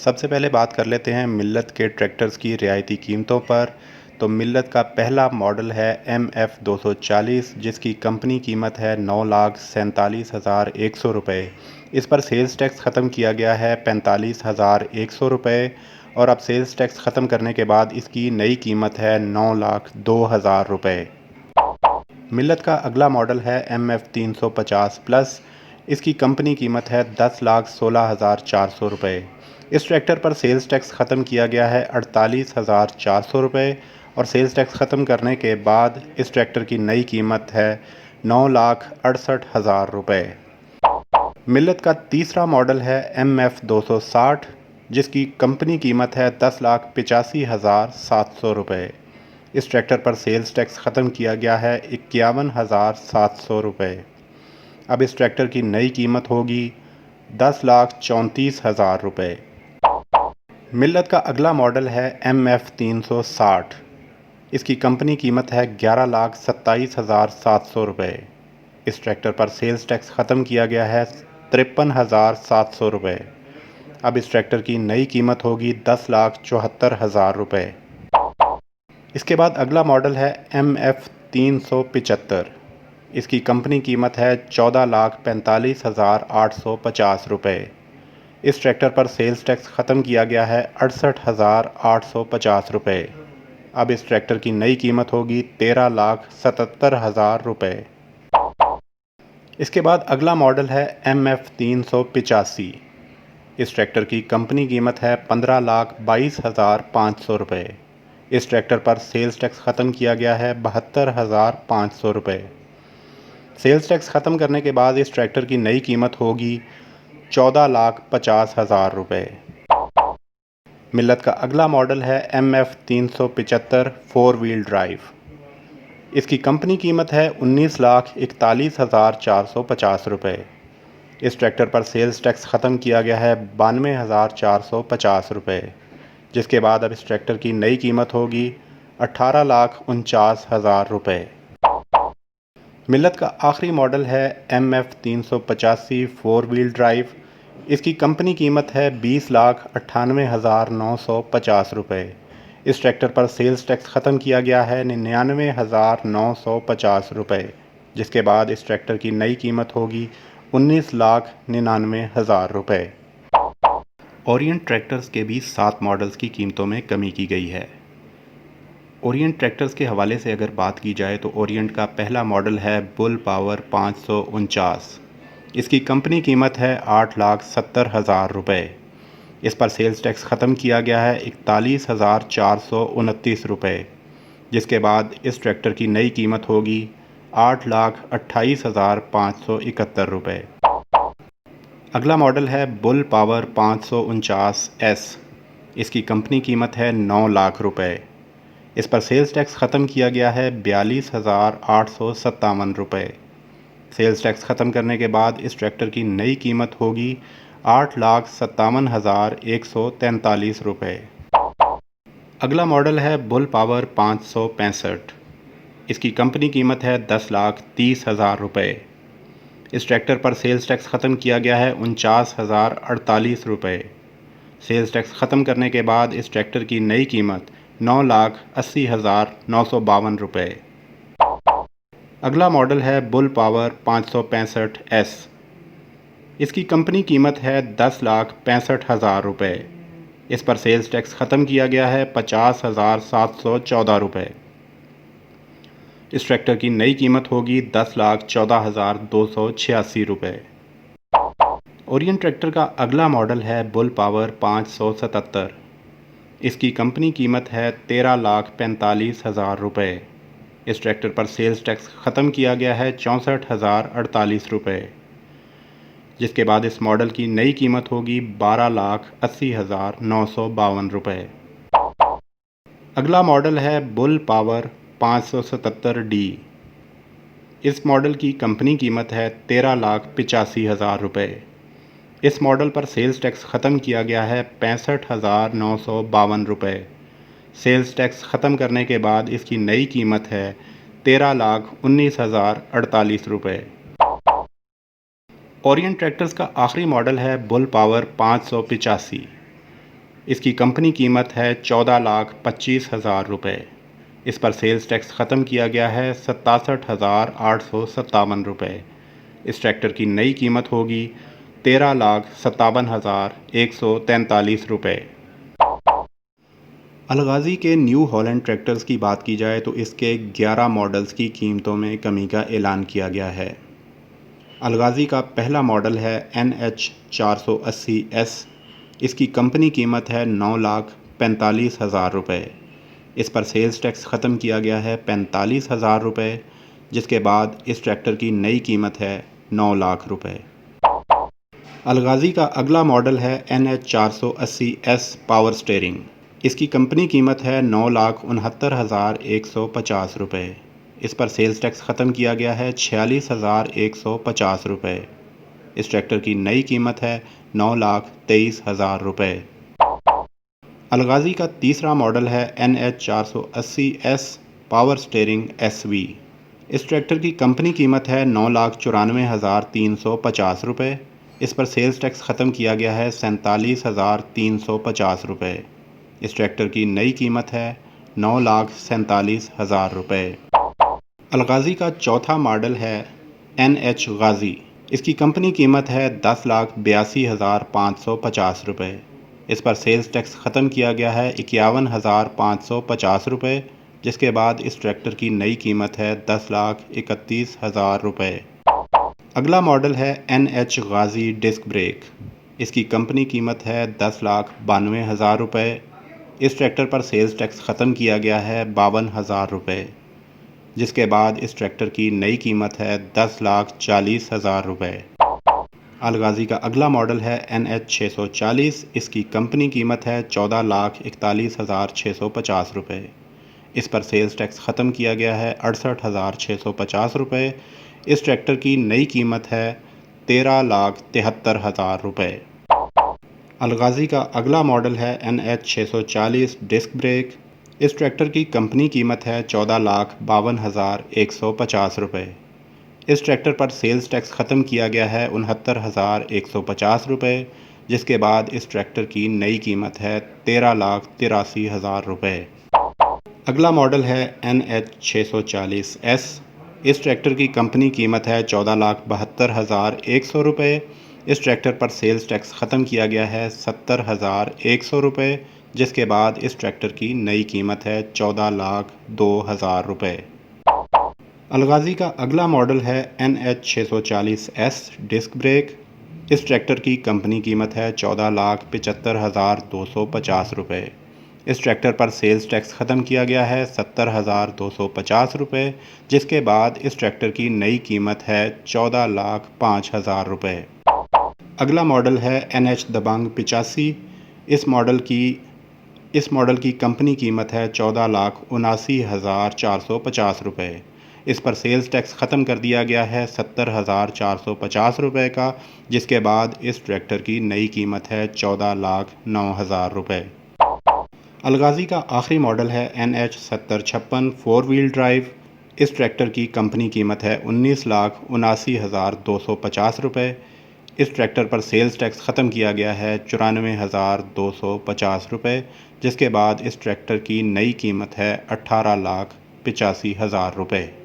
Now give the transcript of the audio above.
सबसे पहले बात कर लेते हैं मिल्लत के ट्रैक्टर्स की रियायती कीमतों पर। तो मिल्लत का पहला मॉडल है MF 240, जिसकी कंपनी कीमत है 9,47,100 रुपये। इस पर सेल्स टैक्स ख़त्म किया गया है 45,100 रुपये, और अब सेल्स टैक्स ख़त्म करने के बाद इसकी नई कीमत है 9,02,000 रुपये। मिल्लत का अगला मॉडल है MF 350 प्लस। इसकी कंपनी कीमत है 10,16,400 रुपये। इस ट्रैक्टर पर सेल्स टैक्स ख़त्म किया गया है 48,400 रुपये, और सेल्स टैक्स ख़त्म करने के बाद इस ट्रैक्टर की नई कीमत है 9,68,000 रुपये। मिल्लत का तीसरा मॉडल है MF 260, जिसकी कंपनी कीमत है 10,85,700 रुपये। इस ट्रैक्टर पर सेल्स टैक्स ख़त्म किया गया है 51,700 रुपये। अब इस ट्रैक्टर की नई कीमत होगी 10,34,000 रुपये। मिल्लत का अगला मॉडल है MF 360। इसकी कंपनी कीमत है 11,27,700 रुपये। इस ट्रैक्टर पर सेल्स टैक्स ख़त्म किया गया है 53,700 रुपये। अब इस ट्रैक्टर की नई कीमत होगी 10,74,000 रुपये। इसके बाद अगला मॉडल है MF 375। इसकी कंपनी कीमत है 14,45,850 रुपये। इस ट्रैक्टर पर सेल्स टैक्स ख़त्म किया गया है 68,850 रुपये। अब इस ट्रैक्टर की नई कीमत होगी 13,77,000 रुपये। इसके बाद अगला मॉडल है MF 385। इस ट्रैक्टर की कंपनी कीमत है 15,22,500 रुपये। इस ट्रैक्टर पर सेल्स टैक्स ख़त्म किया गया है 72,500 रुपये। सेल्स टैक्स ख़त्म करने के बाद इस ट्रैक्टर की नई कीमत होगी 14,50,000 रुपये। मिल्लत का अगला मॉडल है MF 375 फोर व्हील ड्राइव। इसकी कंपनी कीमत है 19,41,450 रुपये। इस ट्रैक्टर पर सेल्स टैक्स ख़त्म किया गया है 92,450 रुपये, जिसके बाद अब इस ट्रैक्टर की नई कीमत होगी 18,49,000 रुपये। मिल्लत का आखिरी मॉडल है MF 385 फोर व्हील ड्राइव। इसकी कंपनी कीमत है 20,98,950 रुपये। इस ट्रैक्टर पर सेल्स टैक्स ख़त्म किया गया है 99,950 रुपये, जिसके बाद इस ट्रैक्टर की नई कीमत होगी 19,99,000 रुपये। ओरिएंट ट्रैक्टर्स के भी 7 मॉडल्स की कीमतों में कमी की गई है। ओरिएंट ट्रैक्टर्स के हवाले से अगर बात की जाए तो ओरिएंट का पहला मॉडल है बुल पावर 549। इसकी कंपनी कीमत है 8,70,000 रुपये। इस पर सेल्स टैक्स ख़त्म किया गया है 41,429 रुपये, जिसके बाद इस ट्रैक्टर की नई कीमत होगी 8,28,571 रुपये। अगला मॉडल है बुल पावर 549S। इसकी कंपनी कीमत है 9 लाख रुपये। इस पर सेल्स टैक्स ख़त्म किया गया है 42,857 रुपये। सेल्स टैक्स ख़त्म करने के बाद इस ट्रैक्टर की नई कीमत होगी 8,57,143 रुपये। अगला मॉडल है बुल पावर 565। इसकी कंपनी कीमत है 10,30,000 रुपये। इस ट्रैक्टर पर सेल्स टैक्स ख़त्म किया गया है 49,048 रुपये। सेल्स टैक्स ख़त्म करने के बाद इस ट्रैक्टर की नई कीमत 9,80,952 रुपये। अगला मॉडल है बुल पावर 565S। इसकी कंपनी कीमत है 10,65,000 रुपये। इस पर सेल्स टैक्स ख़त्म किया गया है 50,714 रुपये। इस ट्रैक्टर की नई कीमत होगी 10,14,286 रुपये। ओरिएंट ट्रैक्टर का अगला मॉडल है बुल पावर 577। इसकी कंपनी कीमत है 13,45,000 रुपये। इस ट्रैक्टर पर सेल्स टैक्स ख़त्म किया गया है 64,048 रुपये, जिसके बाद इस मॉडल की नई कीमत होगी 12,80,952 रुपये। अगला मॉडल है बुल पावर 577D। इस मॉडल की कंपनी कीमत है 13,85,000 रुपये। इस मॉडल पर सेल्स टैक्स ख़त्म किया गया है 65,952 रुपये। सेल्स टैक्स ख़त्म करने के बाद इसकी नई कीमत है 13,19,048 रुपये। ओरिएंट ट्रैक्टर्स का आखिरी मॉडल है बुल पावर 585। इसकी कंपनी कीमत है 14,25,000 रुपये। इस पर सेल्स टैक्स ख़त्म किया गया है 67,857 रुपये। इस ट्रैक्टर की नई कीमत होगी 13,57,143 रुपये। अलगाज़ी के न्यू हॉलैंड ट्रैक्टर्स की बात की जाए तो इसके 11 मॉडल्स की कीमतों में कमी का ऐलान किया गया है। अलगाज़ी का पहला मॉडल है NH480S। इसकी कंपनी कीमत है 9,45,000 रुपये। इस पर सेल्स टैक्स ख़त्म किया गया है 45,000 रुपये, जिसके बाद इस ट्रैक्टर की नई कीमत है 9 लाख रुपये। अलगाज़ी का अगला मॉडल है NH480S पावर स्टीयरिंग। इसकी कंपनी कीमत है 9,69,150 रुपये। इस पर सेल्स टैक्स ख़त्म किया गया है 46,150 रुपये। इस ट्रैक्टर की नई कीमत है 9,23,000 रुपये। अलगाज़ी का तीसरा मॉडल है NH480S पावर स्टीयरिंग SV। इस ट्रैक्टर की कंपनी कीमत है 9,94,350 रुपये। इस पर सेल्स टैक्स ख़त्म किया गया है 47,350 रुपये। इस ट्रैक्टर की नई कीमत है 9,47,000 रुपये। अलगाज़ी का चौथा मॉडल है NH गाज़ी। इसकी कंपनी कीमत है 10,82,550 रुपये। इस पर सेल्स टैक्स ख़त्म किया गया है 51,550 रुपये, जिसके बाद इस ट्रैक्टर की नई कीमत है 10,31,000 रुपये। अगला मॉडल है NH गाज़ी डिस्क ब्रेक। इसकी कंपनी कीमत है 10,92,000 रुपये। इस ट्रैक्टर पर सेल्स टैक्स ख़त्म किया गया है 52,000 रुपये, जिसके बाद इस ट्रैक्टर की नई कीमत है 10,40,000 रुपये। अलगाज़ी का अगला मॉडल है NH640। इसकी कंपनी कीमत है 14,41,650 रुपये। इस पर सेल्स टैक्स ख़त्म किया गया है 68,650 रुपये। इस ट्रैक्टर की नई कीमत है 13,73,000 रुपये। अलगाज़ी का अगला मॉडल है NH640 डिस्क ब्रेक। इस ट्रैक्टर की कंपनी कीमत है 14,52,150 रुपये। इस ट्रैक्टर पर सेल्स टैक्स ख़त्म किया गया है 69,150 रुपये, जिसके बाद इस ट्रैक्टर की नई कीमत है 13,83,000 रुपये। अगला मॉडल है NH640S। इस ट्रैक्टर की कंपनी कीमत है 14,72,100 रुपये। इस ट्रैक्टर पर सेल्स टैक्स ख़त्म किया गया है 70,100 रुपये, जिसके बाद इस ट्रैक्टर की नई कीमत है 14,02,000 रुपये। अलगाज़ी का अगला मॉडल है NH640S डिस्क ब्रेक। इस ट्रैक्टर की कंपनी कीमत है 14,75,250 रुपये। इस ट्रैक्टर पर सेल्स टैक्स ख़त्म किया गया है 70,250 रुपये, जिसके बाद इस ट्रैक्टर की नई कीमत है 14,05,000 रुपये। अगला मॉडल है NH दबंग 85। इस मॉडल की कंपनी कीमत है 14,79,450 रुपये। इस पर सेल्स टैक्स ख़त्म कर दिया गया है 70,450 रुपये का, जिसके बाद इस ट्रैक्टर की नई कीमत है 14,09,000 रुपये। अलगाज़ी का आखिरी मॉडल है NH7056 फोर व्हील ड्राइव। इस ट्रैक्टर की कंपनी कीमत है 19,79,250 रुपये। इस ट्रैक्टर पर सेल्स टैक्स ख़त्म किया गया है 94,250 रुपये, जिसके बाद इस ट्रैक्टर की नई कीमत है 18,85,000 रुपये।